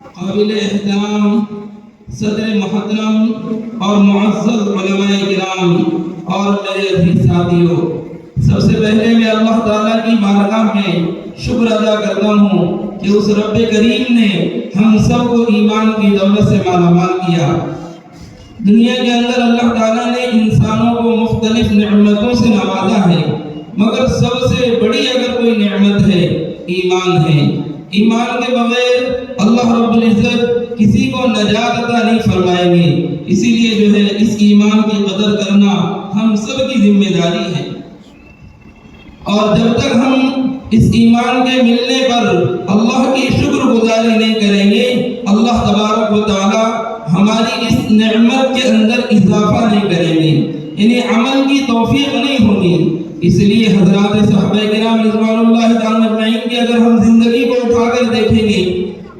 قابل احترام صدر محترم اور معزز علماء کرام اور میرے عزیز ساتھیوں، سب سے پہلے میں اللہ تعالیٰ کی بارگاہ میں شکر ادا کرتا ہوں کہ اس رب کریم نے ہم سب کو ایمان کی دولت سے مالا مال کیا۔ دنیا کے اندر اللہ تعالیٰ نے انسانوں کو مختلف نعمتوں سے نوازا ہے، مگر سب سے بڑی اگر کوئی نعمت ہے ایمان ہے۔ ایمان کے بغیر اللہ رب العزت کسی کو نجات عطا نہیں فرمائیں گے، اسی لیے جو ہے اس ایمان کی قدر کرنا ہم سب کی ذمہ داری ہے۔ اور جب تک ہم اس ایمان کے ملنے پر اللہ کی شکر گزاری نہیں کریں گے، اللہ تبارک و تعالی ہماری اس نعمت کے اندر اضافہ نہیں کریں گے، یعنی عمل کی توفیق نہیں ہوگی۔ اس لیے حضرات صحابہ کرام رضوان اللہ تعالی اجمعین کی اگر ہم زندگی کو اٹھا کر دیکھیں گے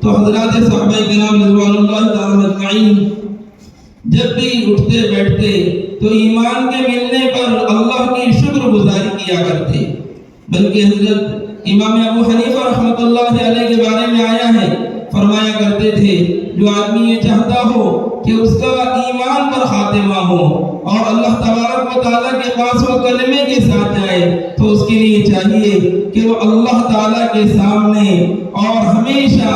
تو حضرات صحابہ کرام رضوان اللہ تعالی اجمعین جب بھی اٹھتے بیٹھتے تو ایمان کے ملنے پر اللہ کی شکر گزاری کیا کرتے، بلکہ حضرت امام ابو حنیفہ رحمۃ اللہ علیہ کے بارے میں آیا ہے، فرمایا کرتے تھے جو آدمی یہ چاہتا ہو کہ اس کا ایمان پر خاتمہ ہو اور اللہ تبارک و تعالیٰ کے پاس وہ کلمے کے ساتھ جائے تو اس کے لیے چاہیے کہ وہ اللہ تعالیٰ کے سامنے اور ہمیشہ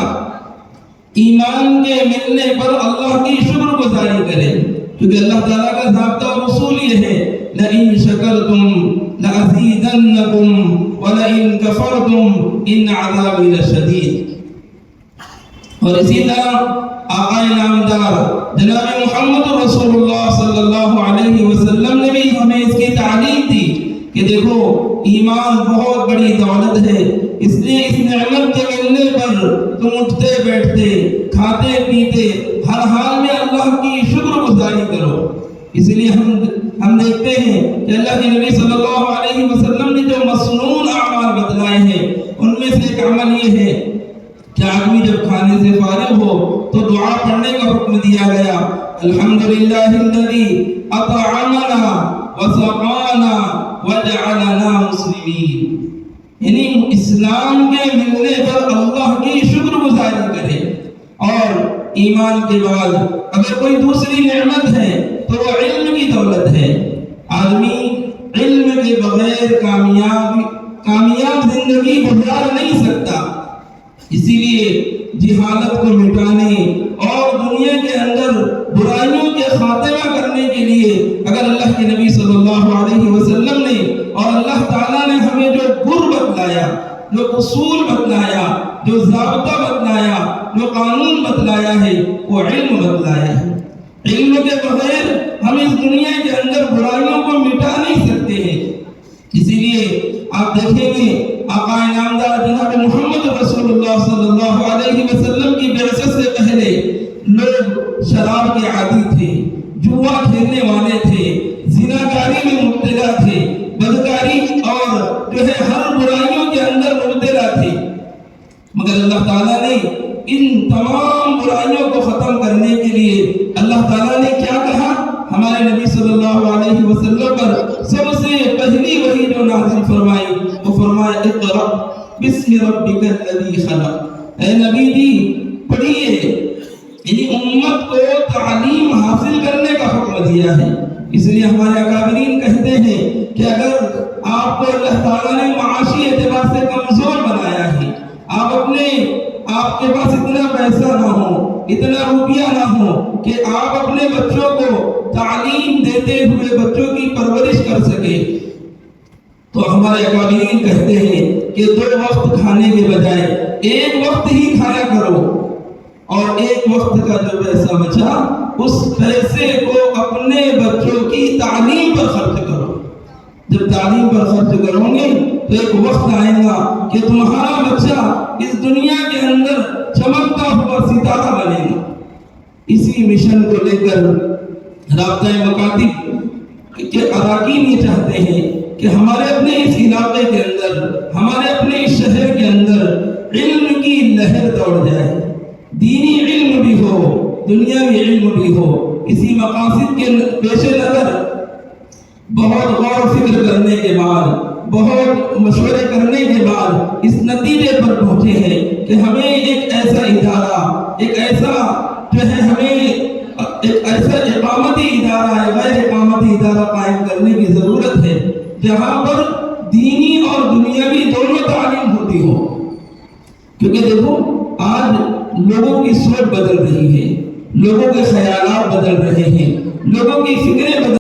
ایمان کے ملنے پر اللہ کی شکر گزاری کرے، کیونکہ اللہ تعالیٰ کا ضابطہ اور اصول یہ ہے لَإِن شَكَرْتُمْ لَأَزِيدَنَّكُمْ وَلَإِن كَفَرْتُمْ إِنَّ عَذَابِي لَشَدِيدٌ۔ اور اسی طرح آقا نامدار جناب محمد رسول اللہ صلی اللہ علیہ وسلم نے بھی ہمیں اس کی تعلیم دی کہ دیکھو ایمان بہت بڑی دولت ہے، اس لیے اس نعمت کے ملنے پر تم اٹھتے بیٹھتے کھاتے پیتے ہر حال میں اللہ کی شکر گزاری کرو۔ اس لیے ہم دیکھتے ہیں کہ اللہ کے نبی صلی اللہ علیہ وسلم نے جو مسنون اعمال بتلائے ہیں ان میں سے ایک عمل یہ ہے کہ آدمی جب کھانے سے فارغ ہو تو دعا پڑھنے کا حکم دیا گیا، الحمدللہ الذی اطعمنا وسقانا وجعلنا مسلمین، یعنی اسلام کے ملنے پر اللہ کی شکر گزاری کرے۔ اور ایمان کے بعد اگر کوئی دوسری نعمت ہے تو وہ علم کی دولت ہے۔ آدمی علم کے بغیر کامیاب زندگی گزار نہیں سکتا، اسی لیے جہالت کو مٹانے اور دنیا کے اندر برائیوں کے خاتمہ کرنے کے لیے اگر اللہ کے نبی صلی اللہ علیہ وسلم نے اور اللہ تعالیٰ نے ہمیں جو گر بتلایا، جو اصول بتلایا، جو ضابطہ بتلایا، جو قانون بتلایا ہے وہ علم بتلایا ہے۔ علم کے بغیر ہم اس دنیا کے اندر برائیوں کو مٹا نہیں سکتے ہیں۔ اسی لیے آپ دیکھیں گے آقا نامدار جناب محمد رسول اللہ صلی اللہ علیہ وسلم کی بعثت سے پہلے لوگ شراب کے عادی تھے، جوا کھیلنے والے تھے، زناکاری میں مبتلا تھے، بدکاری اور جو ہے ہر برائیوں کے اندر مبتلا تھے، مگر اللہ تعالیٰ نے ان تمام برائیوں کو ختم کرنے کے لیے اللہ تعالیٰ نے کیا کہا؟ ہمارے نبی صلی اللہ علیہ وسلم پر سب سے پہلی وحی جو نازل فرمائی وہ فرمایا اقرأ بسم ربک الذی خلق۔ اے نبی جی پڑھیے، یعنی امت کو تعلیم حاصل کرنے کا حکم دیا ہے۔ اس لیے ہمارے اکابرین کہتے ہیں کہ اگر آپ کو اللہ تعالیٰ نے معاشی اعتبار سے کمزور بنایا ہے، آپ کے پاس اتنا پیسہ نہ ہو، اتنا روپیہ نہ ہو کہ آپ اپنے بچوں کو تعلیم دیتے ہوئے بچوں کی پرورش کر سکے، تو ہمارے اکابرین کہتے ہیں کہ 2 وقت کھانے کے بجائے 1 وقت ہی کھایا کرو، اور 1 وقت کا جو پیسہ بچا اس پیسے کو اپنے بچوں کی تعلیم پر خرچ کرو۔ جب تعلیم پر خرچ کرو گے تو ایک وقت آئے گا کہ تمہارا بچہ اس دنیا کے اندر چمکتا ہوا ستارہ بنے گا۔ اسی مشن کو لے کر رابطہ مکاتب کے اراکین یہ چاہتے ہیں کہ ہمارے اپنے اس علاقے کے اندر، ہمارے اپنے اس شہر کے اندر علم کی لہر دوڑ جائے، دینی علم بھی ہو، دنیاوی علم بھی ہو۔ اسی مقاصد کے پیش نظر بہت غور و فکر کرنے کے بعد، بہت مشورے کرنے کے بعد اس نتیجے پر پہنچے ہیں کہ ہمیں ایک ایسا ادارہ، ایک ایسا جو ہے ہمیں ایک ایسا اقامتی ادارہ ہے، غیر اقامتی ادارہ قائم کرنے کی ضرورت ہے جہاں پر دینی اور دنیاوی دونوں تعلیم ہوتی ہو. کیونکہ دیکھو آج لوگوں کی سوچ بدل رہی ہے، لوگوں کے خیالات بدل رہے ہیں، لوگوں کی فکریں بدل